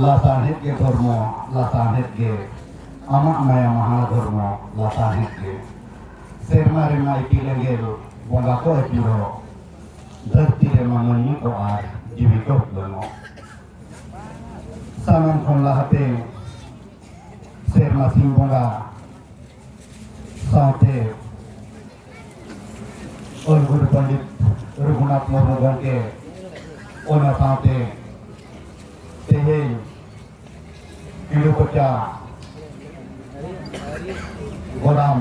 Lasanet ge ধর্ম lasanet ge amak maya maha ধর্ম lasanet ge serma rema ipilengel bonga ko epiro dharti re mamani ko ar jibiko lono saman khon lahate serma sing bonga saute ol guru pandit Raghunath Murmu gongke ona saute tehei Ilu Koca Godam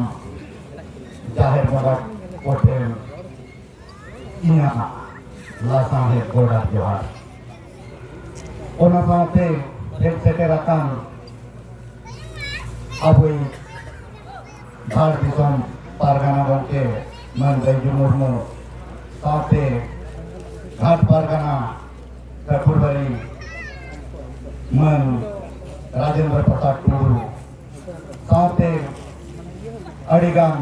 Jahir Babat Hotel Inya Lasanet Goda Johar Ona saate hek seterakan Abui Bhar Disom Pargana gongke Man Gaiju Murmu saate Ghat Pargana Terpurbari Man Rajendra Prasad Turu saute Adigang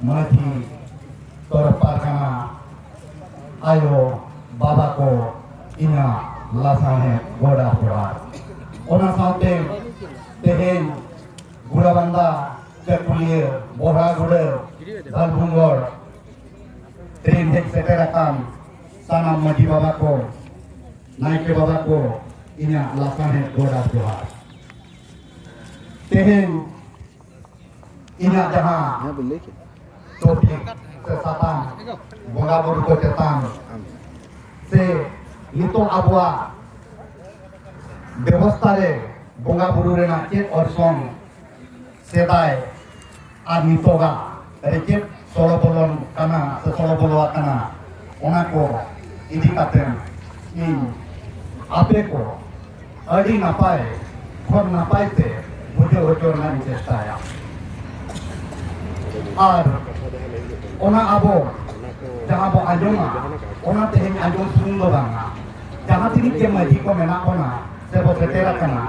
Maji Tor Pargana Ayo Babako Ina Lasanet Goda Johar Ona saute Tehei Gurabanda Cekulier Boragude Dalbungor Trin hek seterakan Sanam Maji Babako Naike Babako Inya Lasanet Goda Johar Tehei Inya jaha topik sesatan bonga buru ko cetang se nitong abua ব্যবস্থা re bonga buru rena chet orson sedai ar nitoga re chet solo bolon kana se solo bolo kana ona ko idi katen in ape ko adi napai khon napai te bujhe hocor na chestaya আর ওনা আবো যাহা বো asthma ওনা তেহেন আজম সুন্দর বাংলা যাহা তিনি যে মাঝি কো মেনা ওনা সে বো সেটেরা কানা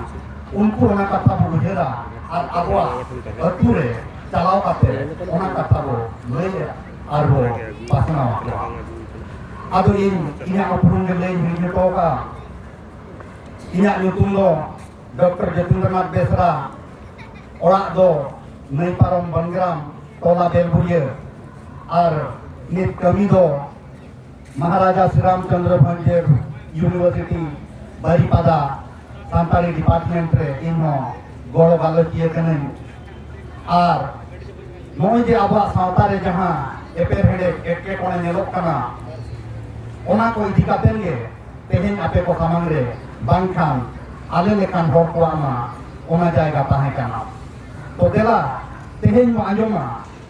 উনকু ওনা কথা বো বুঝেরা আর আবো আতুরে চালাও কাতে ওনা কথা বো লয়ে আর বো পাসনা আদো ইন ইনা অপুরুং লে হিনে তোকা ইনা nyutung do Dr. Jatindranath Besra orak do Nei Parom Bangram Tola Belburia ar nit kami do Maharaja Sri Ramchandra Bhanjer University Baripada Santali Department re inho goro galochie kanen ar noi je aba sawta re jaha eper hede ekke kone nelok kana ona ko idi katen ge teheng ape ko samang re bangkhan ale lekan hor ko ama ona jayga tahe kana to dela teheng mo anjoma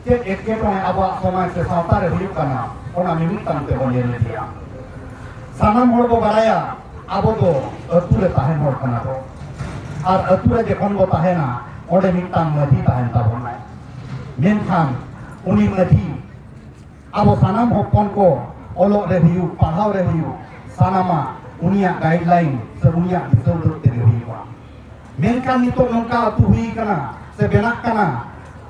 cek ekke kone aba somaj se sawta re huyuk kana ona mimitang te bon yel dia sanam hor bo baraya abo do atu re tahen hor kana to ar atu re jekhon bo tahena onde mitang maji tahen tabon nai menkhan uni maji abo sanam hopon ko olok re huyuk pahau re huyuk sanama unia guideline se unia disol te re huyuk menkhan nitok nongka atu hui kana se benak kana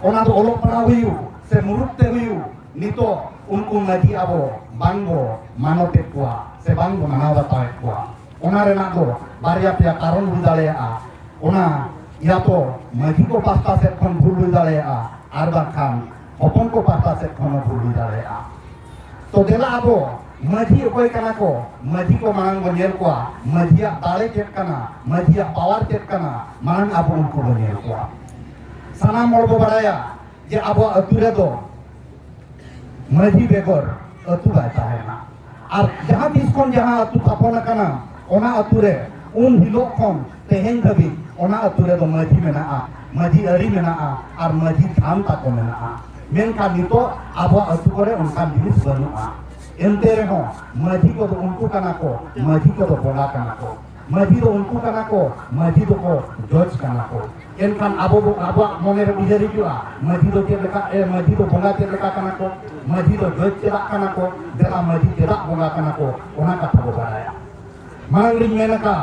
ona do olok para huyu se muruk te huyu nito unku ngaji abo banggo manote kuah se banggo manawa tae kuah ona rena do baria pia karon budale a ona ya to maji ko pasta set khon bhul budale a ar bakhan opon ko pasta set khon bhul budale a to dela abo maji okoy kana ko maji ko manang bonyel kuah maji a dale chet kana maji a power chet kana manang abo unku bonyel kuah sanam hor bo baraya je abo ature do maji begor atu bai tahena ar jaha tis kon jaha atu thapona kana ona ature un hilok kon teheng dhabi ona ature do maji mena a maji ari mena a ar maji tham ta ko mena a menkhan nito abo atu kore onkan jinis banu a ente reho maji ko do unku kana ko maji ko do bola kana ko maji do unku kana ko maji do ko judge kana ko enkan abo moner bujari jua maji do chet leka maji do bonga chet leka kana ko maji do judge chet kana ko dela maji chet bonga kana ko ona katha bo baraya mangling menaka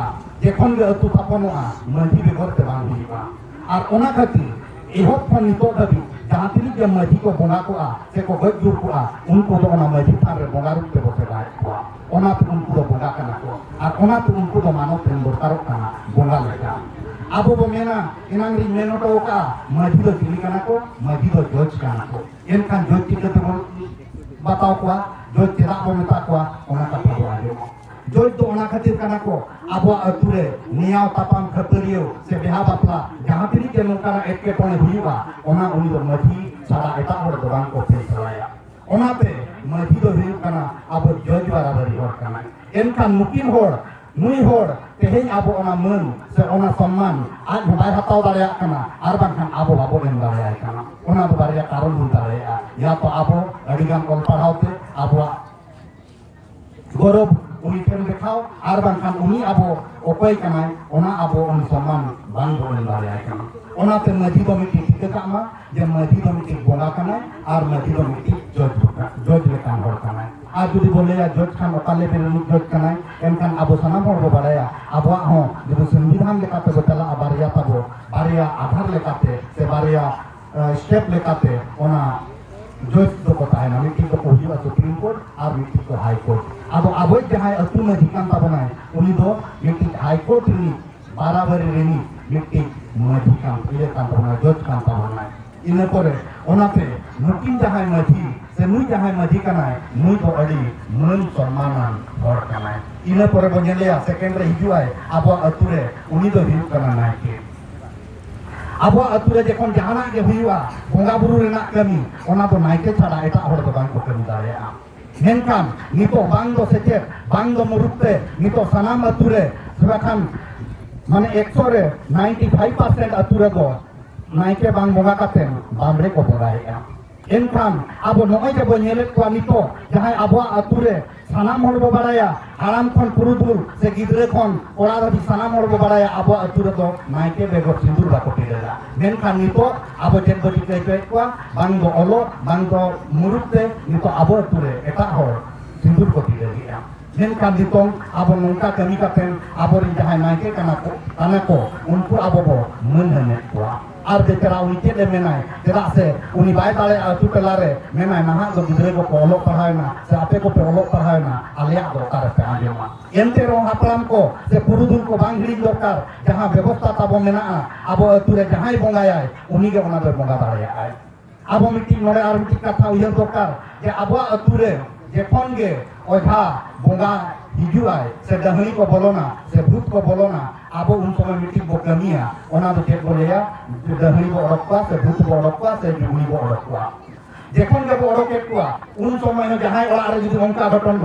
jekhon ge atu taponoa maji begor te bang huiba ar ona khati ehop khon nito dabi jaha tini je maji ko bonga ko a se ko gajur ko a unko do ona maji thar re bonga rut te bo se bai ko onape unku do bonga kana ko ar onape unku do manot ren dorkaro kana bonga leka abo bo mena inang ri meno to ka maji do tili kana ko maji do joj kana ko enkan joj tili to batao ko joj tira bo meta ko ona ka bo ajo joj do ona khatir kana ko abo ature niyaw tapam khateriyo se beha bapla jaha tiri ke nongkana etke tone huiba ona uni do maji sara eta hor do bang ko pelaya onape maji do huiu kana abo joj barabari hor kana enkan mukin hor nui hor teheng abo ona mun se ona सम्मान आज bai hatau dareya kana ar bangkhan abo babo em dareya kana ona do dareya karon bun dareya ya to abo adigan kol parhaute abo gorob uni pen dekhao ar bangkhan uni abo okoi kana ona abo on सम्मान bang do em dareya kana ona te maji do miti tika ma je maji do miti bonga kana ar maji do miti joj lekan hor kana আর যদি বলে জজ খান ওকালে বেরোনি জজ কানাই এনখান আবো সানাম হরবো বাড়ায়া আবো হ্যাঁ যদি সংবিধান লেখাতে বতালা বাড়িয়া পাবো বাড়িয়া আধার লেখাতে সে বাড়িয়া স্টেপ লেখাতে ওনা জজ তো কথা হয় না মিটিং তো পড়িবা সুপ্রিম কোর্ট আর মিটিং তো হাই কোর্ট আবো আবো যাহাই আতু মে ধিকান পাবো না উনি তো মিটিং হাই কোর্ট নি বারাবারি রেনি মিটিং মধিকান ইলে কান পাবো না জজ কান পাবো না ইনে পরে ওনাতে নতুন যাহাই মাঝি se nui jahai maji kanai nui do adi mun सम्मानन hor kanai ina pore bo nyeleya second re hijuai abo ature uni do hiu kana naike abo ature jekhon jahana ge huiwa bonga buru renak kami ona do naike chada eta hor do bang ko kami dareya menkan nito bang do sechet bang do murukte nito sanam ature sebakan mane 100 re 95% ature do naike bang bonga katen bamre ko borai enkan abo noy je bo nyelet ko nito jahai abo ature sanam hor bo baraya haram khon purudul se gidre khon ora rabi sanam hor bo baraya abo ature do naike bego sindur ba ko tidela menkan nito abo jen bo dikei ko bang do olo bang do murukte nito abo ature eta hor sindur ko tidela menkan ditong abo nongka kami katen abo rin jahai naike kana ko unku abo bo menhane ko আর বেচারা উনি কেটে মেনায় যেটা সে উনি by তালে আতু টেলারে মেনায় নাহা তো গিদ্রে কো অলক পড়ায় না সে আপে কো অলক পড়ায় না আলিয়া দরকার পে আজমা এনতে রং হাপলাম কো সে পুরুদুল কো বাংলি দরকার যাহা ব্যবস্থা তাবো মেনা আবো আতুরে যাহাই বঙ্গায় উনি গে ওনা বে বঙ্গা দাঁড়ায় আবো মিটি নড়ে আর মিটি কথা উইয়ার দরকার যে আবো আতুরে যেখন গে ওঝা বঙ্গা হিজুয়ায় সে ডাহনি কো বলো না সে ভূত কো বলো না abo un समय meeting bo kamia ona do tet boleya dahani bo odokwa se bhut bo odokwa se juni bo odokwa jekhon ge bo odoket kwa un समय no jahai ola are judi onka ghoton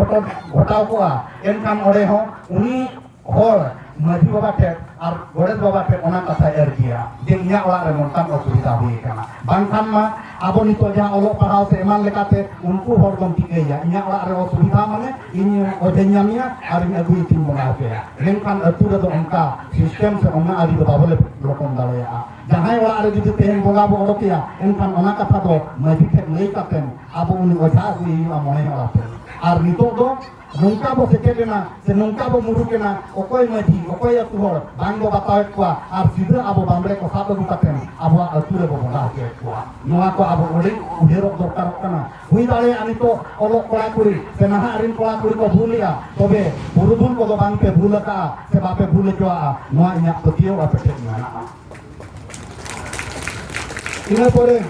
ghotaw kwa enkan ore ho uni hor maji baba tet ar godet baba tet ona katha er dia je nya ola re montan osubida hui kana bangkhan ma abo nito jaha olok pahau se eman lekate unku hor dom tikeya nya ola re osubida mane ini odenya mia ar nya gui tim bona pe enkan atura do onka sistem se ona ari do babole lokon dalaya jahai ola are judi teheng bonga bo odokia enkan ona katha do maji tet nei katen abo uni oja hui amone ola pe ar nito do nungka bo sekena se nungka bo murukena okoi maji okoi atu hor bang bo bataw kwa ar sidra abo bambre ko sabo katen abo ature bo bonga ke kwa noa ko abo ori uherok dorkar kana hui dale ani to olok kora kuri se naha arin kora kuri ko bhulia tobe burudul ko do bang pe bhulaka se bape bhule jwa noa inya petio apete na ina pore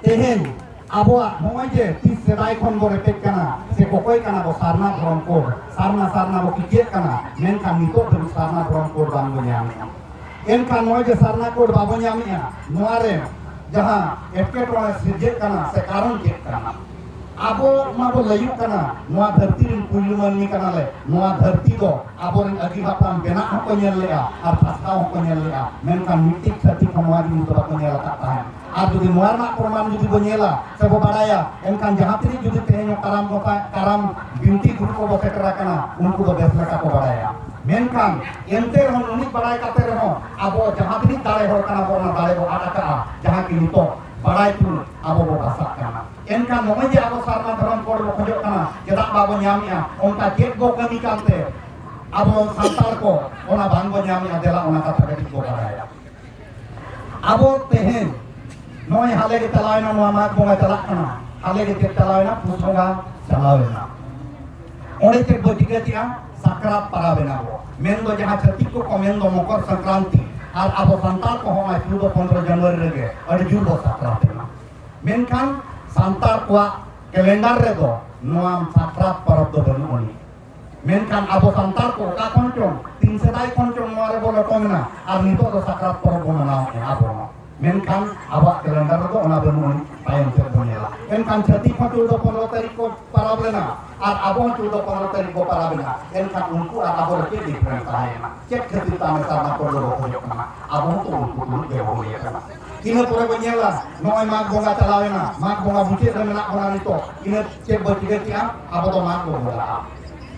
tehen abo noy je tis sedai khon bo repek kana se kokoi kana bo sarna brom ko sarna bo kiket kana menkan nito do sarna brom ko bang bo nyam enkan noy je sarna ko babo nyam ya noare jaha etketone sije kana se karon ke kana abo ma bo layu kana noa dharti rin puluman ni kana le noa dharti do abo rin agi hapam bena ko nyel le ar pasta ko nyel le menkan mitik thati khamwadi to ko nyel ta আর যদি মোয়ারনা প্রমাণ যদি বনিয়েলা সব বাড়ায়া এনকান জাহাতিনি যদি তেহেño karam binti guru ko bote kerakana unku do besla ko বাড়ায়া menkan ente ron unik barai kate reho abo jahatini dare hor kana bona dare bo adaka jaha ki nito barai tu abo bo basak kana enkan momen je abo sarna dharam kor bo khojok kana jedak babo nyamia onta jet go kami kante abo santal ko ona banggo nyamia dela ona kata gadi ko baraya abo tehen noy hale ge talaina no amak bonga talak kana hale ge talawena pusonga talawena ओंडे चे बटिकेतिया साकरात पाराबेना बो main दो जहां छत्तीस को कमेन दो मकर संक्रांति और अब संताल को होना 14-15 जनवरी रेगे अड़ी जुल दो साकरात ना मेनखान संताल को कैलेंडर रे दो नोआम साकरात परब दो बनुनी मेनखान अब संताल को का कोंचों 3 सेदाय कोंचों नोरे बोलो टोमना और नितो दो साकरात परब मनाओ अब मेनखान अब कैलेंडर दो ओना बनुनी तायम से बनेला मेनखान छत्तीस को 14-15 तारीख को परब लेना और अब 14-15 तारीख को परब लेना मेनखान उनको और अब के डिफरेंस है ना चेक खातिर तामे साना को लो हो ना अब तो उनको के हो ना ina pore ko nyela noy mag bonga talawena mag bonga buce da mena ona nito ina cek bo tiga tiang apa to mag bonga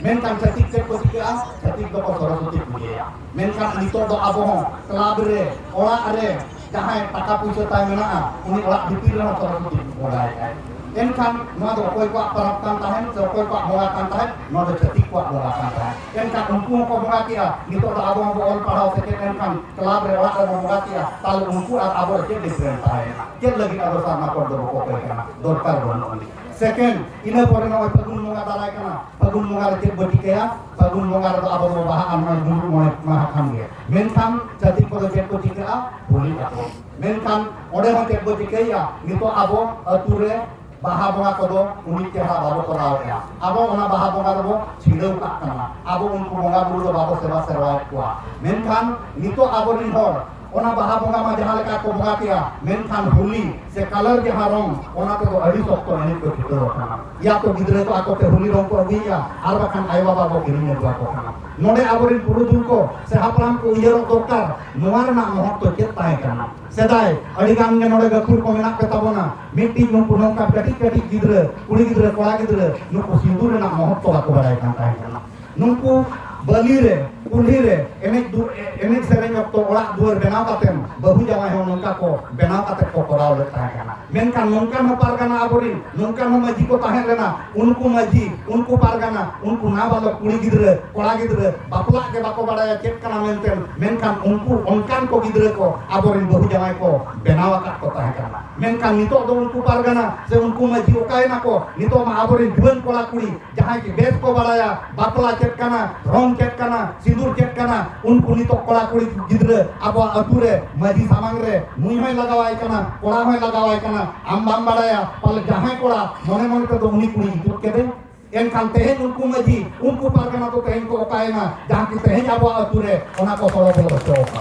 men kan cetik cek ko tiga cetik do ko sorosoti puye ya men kan nito do aboh kelabre ola are jahai taka puisa tay mena uni ola dipir na sorosoti bonga ya en kan no do koi kwa parap kan tahen so koi kwa bonga kan tahen no do cetik kwa bonga kan tahen en kan unku ko bonga kia nito do aboh bo ol parau seket en kan kelabre ola ko bonga kia tal unku ar aboh ke different tahen ke lagi ado sama ko do ko kai kana dorkar bon second ina pore no pagun bonga dalai kana pagun bonga ke boti kaya pagun bonga do aboh bo bahan ma dulu mo ma kham ge men kan cetik ko ke boti kaya boli ako men kan ode ma ke boti kaya nito aboh ature baha bonga kodo unik ke ha babo korao ya abo ona baha bonga do chidau ka kana abo unku bonga buru do babo seba serwa kwa menkhan nito abo rin hor ona baha bonga ma jaha leka ko bonga kia menkhan holi se color jaha rong ona to adi sokto ene ko thito kana ya to gidre to ako te holi rong ko agiya ar bakan ayo baba bo kiringe do ako kana node abo rin purudul ko se hapram ko uyero dokar nuar na mohot to ket tae kana sedai adigan ge node gakur ko menak ke tabona miti nungku nongka kati gidre kuli gidre kola gidre nungku sindur na mohot to ako barai kan tae kana nungku balire kulire enek sereng okto orak duar benaw katen bahu jawai ho nongka ko benaw kate ko korao le tae kana menkan nongkan ho pargana aborin nongkan ho maji ko tahen lena unku maji unku pargana unku na balo kuli gidre kola gidre bapla ke bako badaya cek kana menten menkan unku onkan ko gidre ko aborin bahu jawai ko benaw kat ko tahe kana menkan nito do unku pargana se unku maji okai na ko nito ma aborin duan kola kuli jahai ki bes ko badaya bapla cek kana rong cek kana sindur cek kana unku nito kola kuli gidre abo ature maji samang re mui hoy lagawai kana kola hoy lagawai kana ambam badaya pal jahai kola mone mone to uni kuli hidup kede en kan tehen unku maji unku pargana to tehen ko okai na jahan ki tehen abo ature ona ko solo bolo choka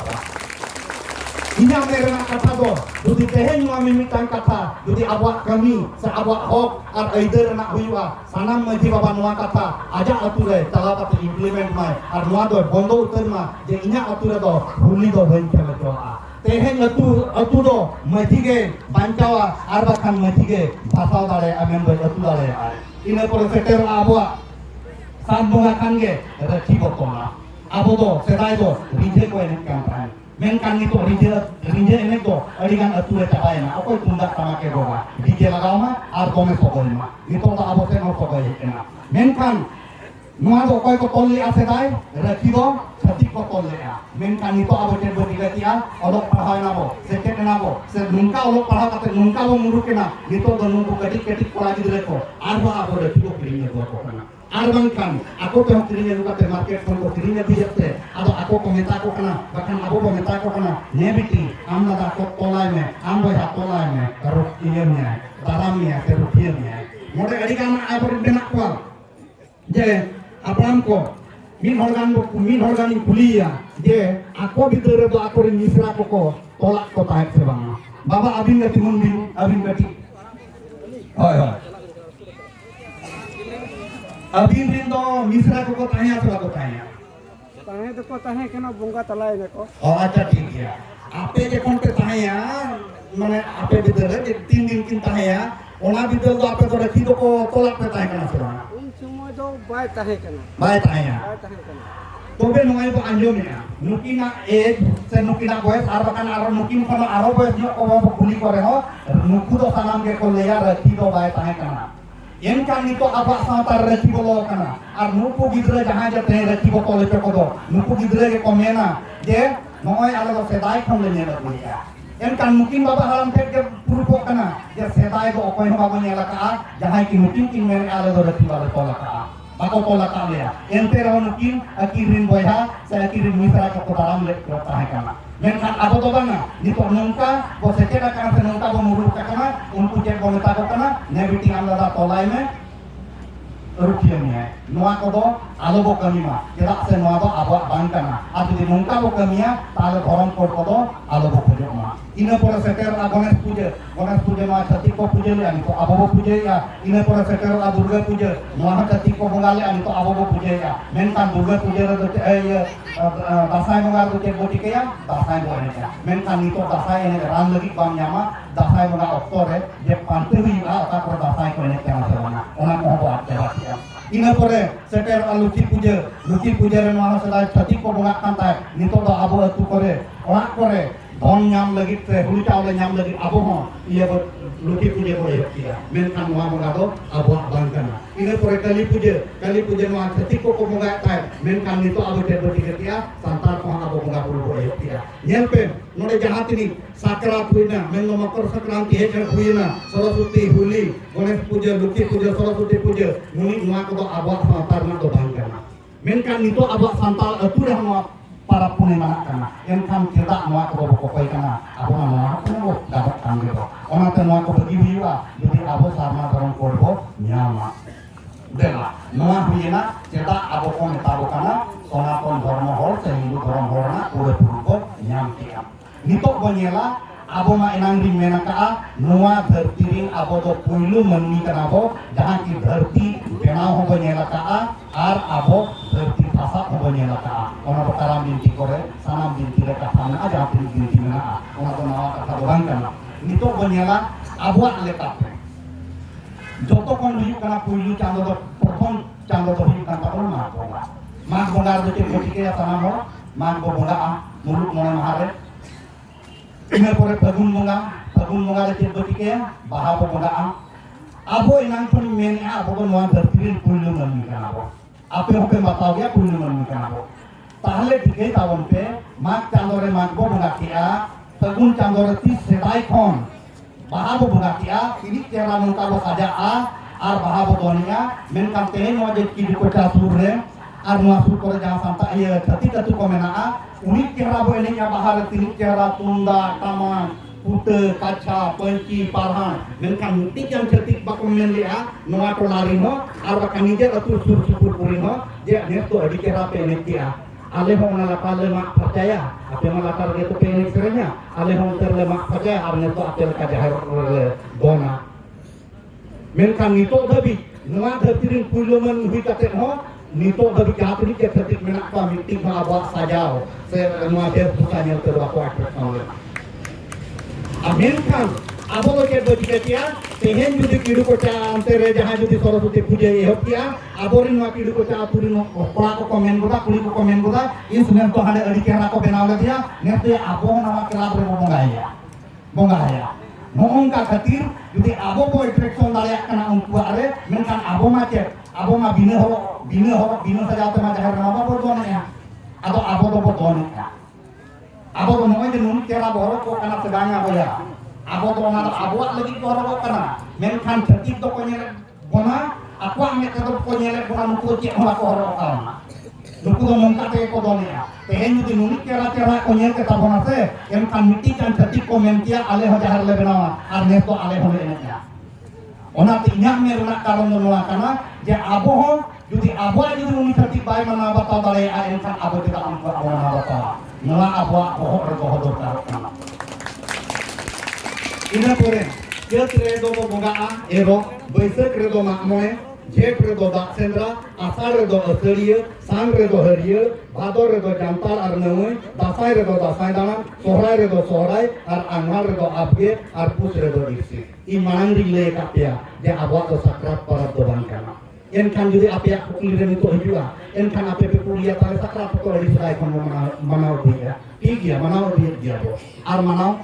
inya merena kata do judi tehen ngami mitang kata judi abak kami sa abak hok ar aider na huiwa sanam maji baba nuwa kata aja ature tala kata implement mai ar nuwa do bondo uter ma je inya ature do huli do bain khela to a tehen atu do maji ge bancawa ar bakan maji ge bhasaw dare amen do atu dare ina pore seter abwa san bonga kan ge rakhi botona abo do sedai do rije ko enek kan tan menkan itu rije enek do adigan ature capai na okoi tundak tamake doa rije lagaw ma ar gome sogol ma itu do abo se no sogol ena menkan nuwa do okoi ko tolli ase dai rakhi do chati ko tolle a menkan itu abo te bodi gatia olok pahai na bo seket na bo se nungka olok pahai kate nungka bo murukena itu do nungku ketik kola gidre ko ar ba abo rakhi ko kiringe do ko kana ar bangkan aku to kiringe luka te market kon ko kiringe dijete ado aku ko meta ko kana bahkan aku ko meta ko kana nebiti amna da ko tolai me ambo ha tolai me karo iyemnya daramnya karo iyemnya mode adikan abo benak ko je apam ko min holgan kuliah je aku bidore do aku rin misra ko tolak ko taek se bang baba abin gati mundi abin gati hoy abin rin do misra ko tanya se ko tanya tahe to ko tahe kena bonga talai ne ko oh acha ठीक है ape je kon pe tanya mane ape bidore je 3 din kin tanya ona bidol do ape to rakhi do ko tolak pe tanya kana se bang un sumoy do bai tahe kena bai tanya tobe nongai bo anjom ya nukina age se nukina boys ar bakan aro nukin kono aro boys no ko bo kuli kore ho nuku do sanam ge ko leya rakhi do bai tahe kana yen kan nito abak satar rakhi bolo kana ar nuku gidre jahan je te rakhi bo tole pe ko do nuku gidre ge komena je nongai ala do sedai khon le nyela dia yen kan mungkin baba halam tek ge purupo kana je sedai do okoi no baba nyela ka jahan ki mungkin kin mere ala do rakhi balo tola ka bako tolak kalian. Ente rawan nukin akirin boyha, saya akirin mitra ke dalam lek tahan kana. Menkan abo to banga, nito nungka, bo sekera kana senungka bo muru kana, unku je bo meta kana, nebiti amla tolai me. Rupiahnya, nuah kodo, alo bo kami mah, kita se nuah bo abo bangkana, atau di nungka bo kami ya, talo korong kodo, alo bo puja mah. Ina pura seker Ganesh puja nuah cantik ko puja le, anito abo bo puja ya. Ina pura seker Durga puja, nuah cantik ko bongale, anito abo bo puja ya. Menkan Durga puja rado dasai mengar do cek boti kaya, dasai bo ya. Menkan nito dasai ini ran lagi bang nyama, dasai mengar oktore, je pantui ya, akar dasai ko ini kena sewana. Ona mau bo akte. Ina pore seker luki puja ren mana sedai cantik ko bongak kantai, nito do abo atu kore, orak kore. Don nyam lagi teh, hulu cawle nyam lagi abo ho, iya buat luki puja boleh ya. Menkan nuah mengado abo bangkana. Ini pore kali puja nuah ketik ko monga tai. Menkan itu abo teh bertiga ya, santar ko abo monga boleh ya. Nyelpen, nore jahat ini sakrat huina, mengo makar sakranti hejar huina, Saraswati huli, Ganesh puja, luki puja, Saraswati puja, muni nuah ko abo santar nado bangkana. Menkan itu abo santal aturah nuah para punai mana kana yang kan kita nuah ko bokoi kana abo nuah ko dapat kami do ona te nuah ko bagi biwa jadi abo sarna dorong korbo nyama dela nuah huina kita abo ko metabo kana sonaton dharma hol se hindu dharma horna pura purko nyam tiap nito bonyela abo ma enang ring menaka nuah dhartiring abo do puilu menni kana abo jahan ki dharti benau ho bonyela ka ar abo dharti pasak ho bonyela ka ona perkara binti kore sanam binti reka sana aja binti mana ona to nawa kata bangkan nito bonyela abo lekat joto kon hiu kana puilu chando do prothom chando do hiu kana on ma bongar do ke botike ya sanam ho ma bonga mulut mone mahare ina pore fagun bonga le ke botike ya baha bonga abo inang pun meni abo nuah dhartirin puilu mani kana abo ape hoke matau ya puilu mani kana abo তাহলে ঠিকই তাবন pay মাঘ চাঁদরে মাঘব বঙ্গাকিয়া ফাগুন চাঁদরে তি সেদাই খন বাহাবো বঙ্গাকিয়া তিনি চেরা নঙ্কাবো সাজা আর বাহাবো দনিয়া মেনকান তেহেন নজে কিডি কোটা সুরে আর নোয়া সুর করে যাহা সান্তা ইয়ে ছাতি কাতু কো মেনা উনি চেরা বো এনিয়া বাহারে তিনি চেরা তুন্দা taman pute kaca panci parhan menkam mutik yang cerdik bakal melia noa tolari ho ar bakal nije atur sur supur puri ho je neto adikera pe netia ale ho na lakale mak percaya ape malakar gitu pe nekernya ale ho terle mak percaya ar neto apel ka jahar dona menkam nito dabi noa dhatirin puiloman hui kate ho nito dabi katri ke cerdik menak pa miting ha abak sajao se noa de bukanya terwa ko akret nole Amerikan, abo lo ke boti kia, tehen judi kidu kota antere jahan judi Saraswati puja ehok kia, aborin ma kidu kota aturin opla ko komen boda, kuli ko komen boda, in sunen to hane adi kera ko benau le dia, nete abo nama kelab re bongaya. Mohon ka khatir, judi abo ko attraction daya kana unku are, menkan abo ma cek, abo ma bina saja te ma jahar nama bodone ya, atau abo do bodone ya. Abo to noy je nun kera borok ko kana sedanga abo ya abo to na abo lagi borok kana menkan cerdik to konyele bona aku ame to konyele bona nuku ce ora ko borok kana nuku to mongka te ko done ya tehen ju nun kera konyele ke tabona se en kan miti kan cerdik ko mentia ale ho jahar le benawa ar ne to ale ho le ya ona te inyak me runa karon noa kana je abo ho judi abo ju nun cerdik bai mana bata dale a en kan abo tidak amko ona bata nela abo ho rego kana ina pore jet redo bonga ero baisek redo makmoe jet redo dak sendra asal redo asariya sang redo hariya bhador redo jantar ar namoe dasai redo dasai dana sohrai redo sohrai ar anghar redo abge ar pus redo diksi I manang rile kapya je abo to sakrat parab do bangkana enkan judi apiak kuliren itu hijua enkan ape pe kuliah tale sakrat to di sedai kon manau dia tigia manau dia bo ar manau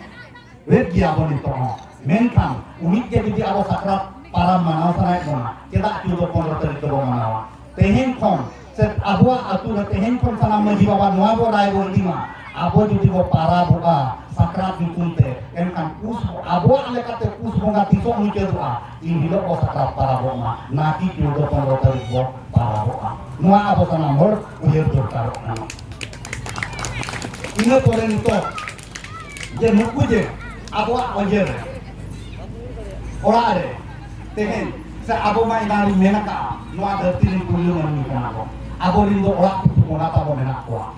wet dia bo ni to menkan unik jadi di abo sakrat para manau sarai bona kita judo kon roter to manau tehen kon set abo atu tehen kon sana majiwa noa bo dai bo lima abo judi bo para boga sakrat dikunte enkan us abo ale kate us bunga tisok muncul ini hidup ko sakrat para boma naki tiudo pangotari ko para boma nuwa abo sanam hor uyir dorkar na ina pore nito je nuku je abo ojer ora re tehen sa abo mai nari menaka nuwa dharti rin kuliyo mani kana ko abo rin do ora ko nata bo menak ko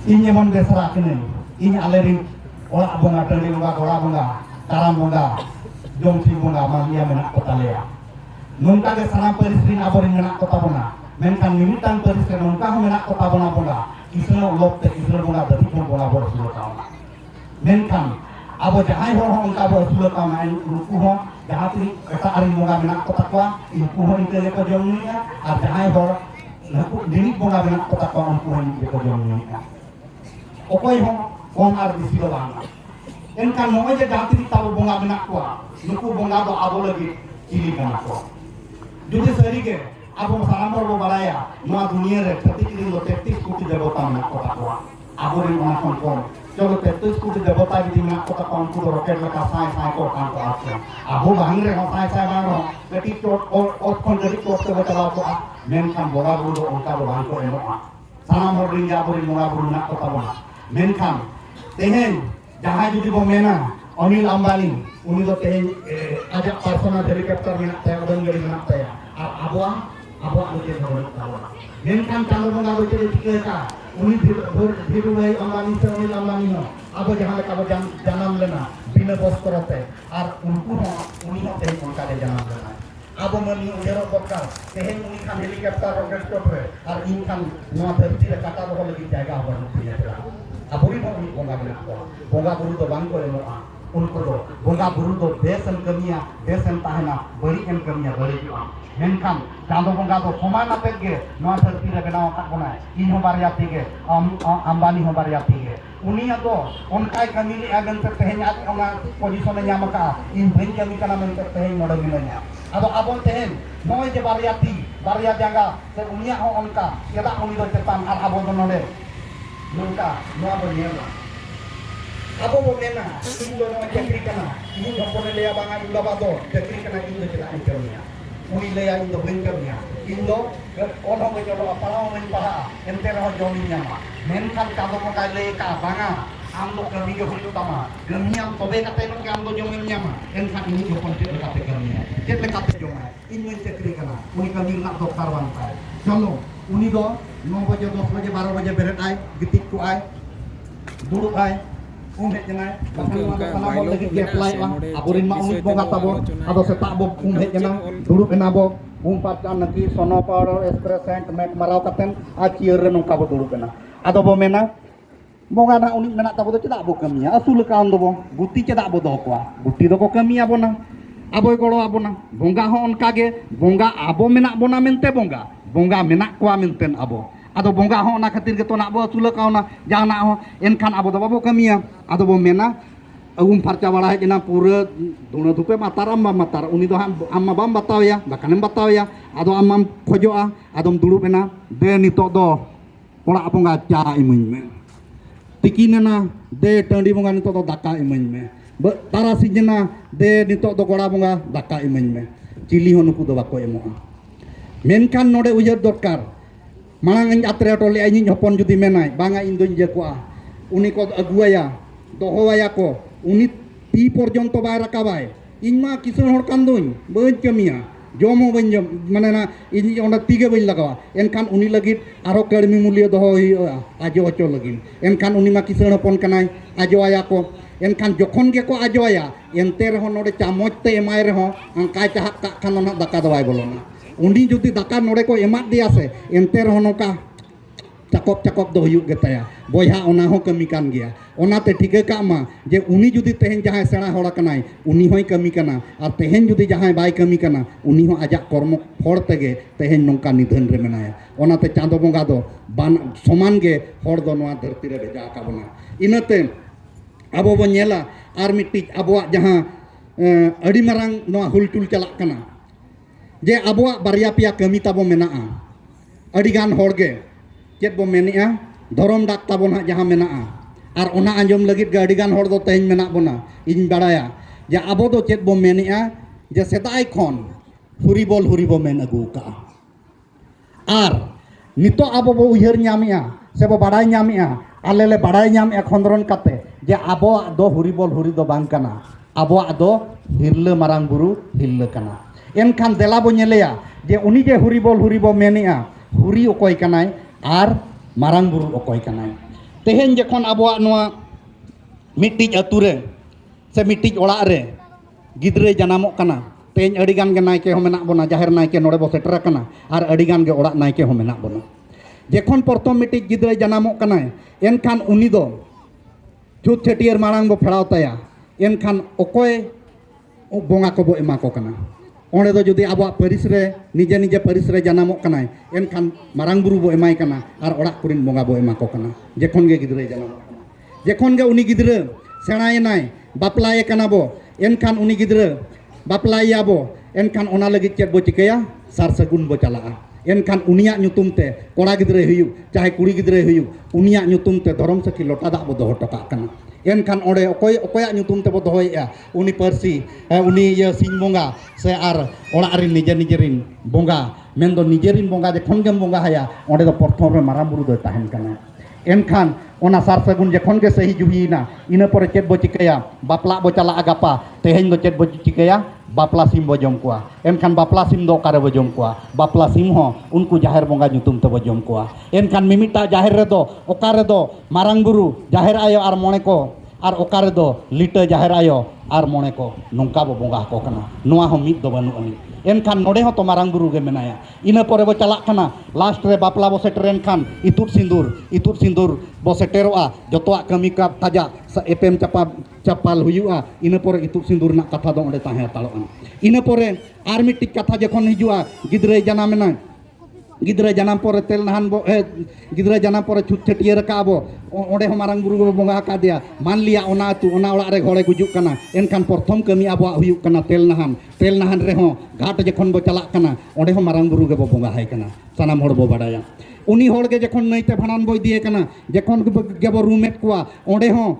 ini mon besara kene ini alerin ora bunga tali bunga ora bunga taram bunga jongsi bunga malia menak kota lea nungka ke sanam perisrin aborin menak kota bunga menkan minutan perisrin nungka menak kota bunga kisah lop te kisah bunga dari bunga bor sulo kauna menkan abo jahai hor hongka bor sulo kauna ruku ho jahati kata ari bunga menak kota kwa ruku ho intele ko jongnya ar jahai hor naku dinik bunga menak kota kwa ruku ho intele ko jongnya okoy ho kong ar di silo bang enkan mo aja jahati tahu bunga menak kwa nuku bunga do abo lagi cili kana ko jadi serige abo salamor bo balaya noa dunia re 33 koটি দেবতা menak kota kwa abo rin mga kon cholo 33 koটি দেবতা di menak kota kwa ko roket leka sai ko kan ko asya abo bang re ho sai bang ho keti chot ot kon keti chot te bacala ko menkan bola budo onka bo bang ko eno salamor rin ya abo rin mga buru menak kota bona menkan tehen jahay judi bo mena Anil Ambani uni do tehen ajak personal helikopter menak taya odon gari menak taya abuah ujian hormat tawa menkan kalau mengabu jadi tiga ka uni biru lai Ambani se Anil Ambani no abo jahan leka abo janam lena bina bos korote ar unku no uni no tehen unka de janam lena abo mani ujero bokal tehen uni kan helikopter roket kopre ar inkan noa dharti re kata bo lagi jaga abo nupiya tela aburi no uni bonga menak ko bonga buru do bang ko eno उनको दो बोगा बुरु दो बेसन कमिया बेसन ताहना बड़ी N कमिया बड़ी मेनखान चांदो बोगा दो समान आतेगे नवा धरती रे बनाव का बना इन हो बारिया तीगे अंबानी हो बारिया तीगे उनिया दो उनकाय कमी ले अगन पे तहेन आत ओना पोजीशन ने ᱧᱟᱢ का इन भइन कमी kana men पे तहेन नोडे मिलanya ado abon tehen noy je baria janga se unia ho onka yada uni do cetan ar abon do nole nungka noa bonyela abo mo mena indo no chakri kana ini gopone leya banga indo bado chakri kana indo jela ikamnya uni leya indo bengkamnya indo ono ko jolo apalao men paha enter ho jominya ma menkan kado mo kai le ka banga amdo kami jo hulu tama gemiam tobe kate no amdo jominya ma enkan ini jo konti kate kamnya jet le kate joma ini chakri kana uni kami nak dokter wantai jolo uni do 9 baje 10 baje 12 baje beret ai gitik ku ai duruk ai umhet jenai bahkan sana bo lagi apply lah aburin ma umit bo kata bo ado setak bo umhet jenai dulu kenabo umpat kan nanti sono powder espresso mek marau katen acier nongka bo dulu kena ado bo mena bo ngana unik mena tabo cedak bo kamia asul kaun do bo guti cedak bo do kwa guti do ko kamia bo na aboy golo abona bonga ho onka ge bonga abo menak bona mente bonga menak kwa menten abo ado bonga ho na khatir ge to nak bo asul kauna jang nak ho enkan abo do babo kamia ado bo mena farca bala hejna pura dona dupe mataram matar uni do amma bam bataw ya bakanem bataw ya ado amam khojoa adom dulu ena de nitok do ora bonga cha imuñ me tikinana de tandi bonga nitok do daka imuñ me tara sijena de nitok do gora bonga daka imuñ me cili ho nuku do bako emoa menkan node ujar dorkar manang atre tole anyi hopon judi menai banga indon je ko uni ko aguaya dohoaya ko uni ti porjonto bay rakabai inma kisun hor kanduñ beun kemia jomo benjom manana ini onda tiga beun lagawa enkan uni lagit aro karmi mulya dohoi ajo ocho lagin enkan uni ma kisun hopon kanai ajo aya ko enkan jokhon ge ko ajo aya enter ho node chamoj te emai re ho angkai cahak ka kanona daka dawai bolona undi judi daka node ko emat dia se enter ho noka cakop do huyuk getaya boyha ona ho kami kan gya onate thike ka ma je uni judi tehen jahay sena hora kanai uni hoy kami kana ar tehen judi jahay bai kami kana uni ho ajak kormo hor tege tehen nongka nidhan re menaya onate chando bonga do ban soman ge hor do noa dharti re beja ka bona inate abo bo nyela ar mitik abo jaha adi marang noa hultul chalak kana je abo baria pia kami tabo menaa adi gan hor ge chet bo menia dhorom dak tabon ha jaha menaa ar ona anjom lagit ga adi gan hor do tehen mena bona in badaya je abo do chet bo menia je sedai khon huribol men agu ka ar nito abo bo uyhar nyamia se bo badai nyamia alele badai nyam khondron kate je abo do huribol do bang kana abo do hirle marang buru hirle kana enkhan dela bo nyeleya je uni je huribol menia huri okoy kanai ar marang buru okoy kanai tehen jekon abo noa mitij ature se mitij ola re gidre janamok kana tehen adigan ge naike ho menak bona jaher naike node bo seter kana ar adigan ge ola naike ho menak bona jekon portom mitij gidre janamok kana enkhan uni do chut chetier marang bo pheraw taya enkhan okoy bonga ko bo ema ko kana onde do jodi abo paris re nije paris re janamok kana enkhan marang buru bo emai kana ar orak kurin bonga bo ema ko kana jekon ge gidre janamok kana jekon ge uni gidre senai nai baplaye kana bo enkhan uni gidre baplai abo enkhan ona lagi chet bo cikaya sar sagun bo chalaa enkhan uniyak nyutum te kora gidre huyu chahe kuri gidre huyu uniyak nyutum te dhorom saki lota dak bo doho toka kana enkhan onde okoyak nyutum te bo dohoya uni parsi uni ye sing bonga se ar orak rin nijerin bonga mendo nijerin bonga jekon gem bonga haya onde do porthom re marang buru do tahen kana enkhan ona sar sagun jekon ge sahi juhina ina pore chet bo cikaya bapla bo chala agapa tehen do chet bo cikaya bapla sim bo jom kuah enkhan bapla sim do kare bo jom kuah bapla sim ho unku jaher bonga nyutum te bo jom kuah enkhan mimita jaher re do okare do marang buru jaher ayo ar mone ko ar okare do lita jaher ayo ar mone ko nongka bo bonga ko kana noa ho mit do banu ani enkhan node ho to marang buru ge menaya ina pore bo chalak kana last re bapla bo seteren khan itut sindur bo seteroa jotoa kami ka taja epem capal huyua ina pore itut sindur nak katha do onde tahe taloan ina pore ar mitik katha jekon hijua gidre janamena gidra janam pore tel nahan bo gidra janam pore chut chetier ka bo onde ho marang buru bo bonga ka dia man liya ona tu ona ola re hole gujuk kana enkhan porthom kami abo huyuk kana tel nahan re ho ghat jekon bo chalak kana onde ho marang buru ge bo bonga hai kana sanam hor bo badaya uni hol ge jekon naite bhanan boy diye kana jekon ge bo rumet kwa onde ho